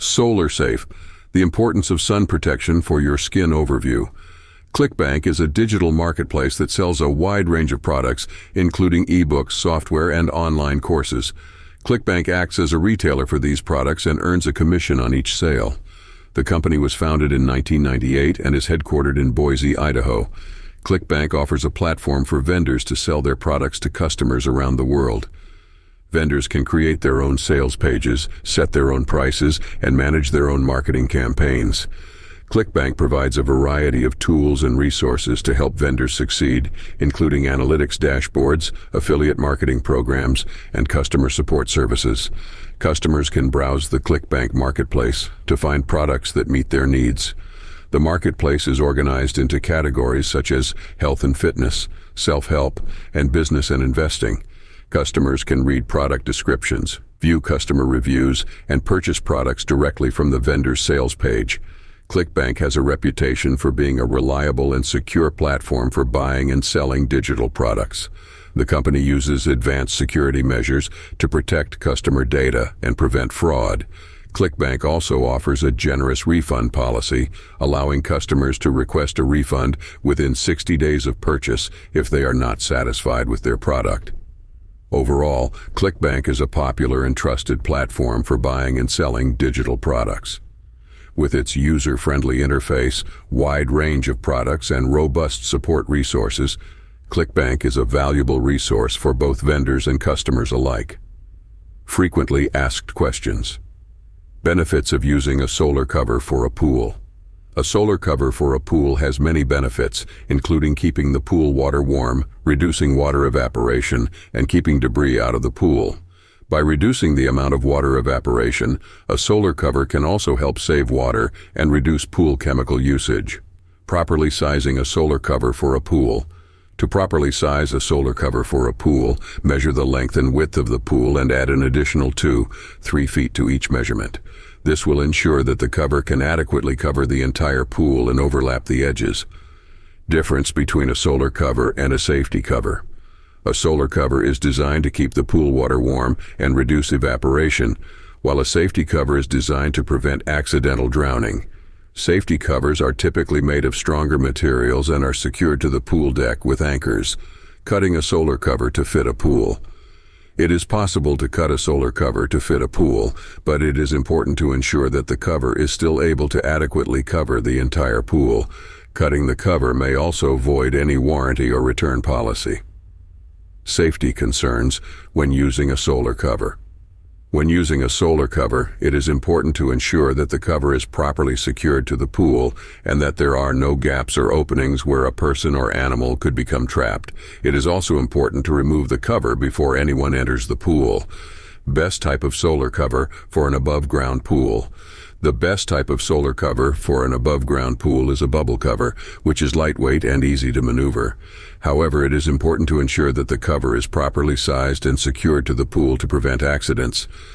Solar Safe, the importance of sun protection for your skin overview. ClickBank is a digital marketplace that sells a wide range of products, including ebooks, software, and online courses. ClickBank acts as a retailer for these products and earns a commission on each sale. The company was founded in 1998 and is headquartered in Boise, Idaho. ClickBank offers a platform for vendors to sell their products to customers around the world. Vendors can create their own sales pages, set their own prices, and manage their own marketing campaigns. ClickBank provides a variety of tools and resources to help vendors succeed, including analytics dashboards, affiliate marketing programs, and customer support services. Customers can browse the ClickBank marketplace to find products that meet their needs. The marketplace is organized into categories such as health and fitness, self-help, and business and investing. Customers can read product descriptions, view customer reviews, and purchase products directly from the vendor's sales page. ClickBank has a reputation for being a reliable and secure platform for buying and selling digital products. The company uses advanced security measures to protect customer data and prevent fraud. ClickBank also offers a generous refund policy, allowing customers to request a refund within 60 days of purchase if they are not satisfied with their product. Overall, ClickBank is a popular and trusted platform for buying and selling digital products. With its user-friendly interface, wide range of products, and robust support resources, ClickBank is a valuable resource for both vendors and customers alike. Frequently asked questions. Benefits of using a solar cover for a pool. A solar cover for a pool has many benefits, including keeping the pool water warm, reducing water evaporation, and keeping debris out of the pool. By reducing the amount of water evaporation, a solar cover can also help save water and reduce pool chemical usage. Properly sizing a solar cover for a pool. To properly size a solar cover for a pool, measure the length and width of the pool and add an additional 2-3 feet to each measurement. This will ensure that the cover can adequately cover the entire pool and overlap the edges. Difference between a solar cover and a safety cover. A solar cover is designed to keep the pool water warm and reduce evaporation, while a safety cover is designed to prevent accidental drowning. Safety covers are typically made of stronger materials and are secured to the pool deck with anchors, cutting a solar cover to fit a pool. It is possible to cut a solar cover to fit a pool, but it is important to ensure that the cover is still able to adequately cover the entire pool. Cutting the cover may also void any warranty or return policy. Safety concerns when using a solar cover. When using a solar cover, it is important to ensure that the cover is properly secured to the pool and that there are no gaps or openings where a person or animal could become trapped. It is also important to remove the cover before anyone enters the pool. Best type of solar cover for an above-ground pool. The best type of solar cover for an above-ground pool is a bubble cover, which is lightweight and easy to maneuver. However, it is important to ensure that the cover is properly sized and secured to the pool to prevent accidents.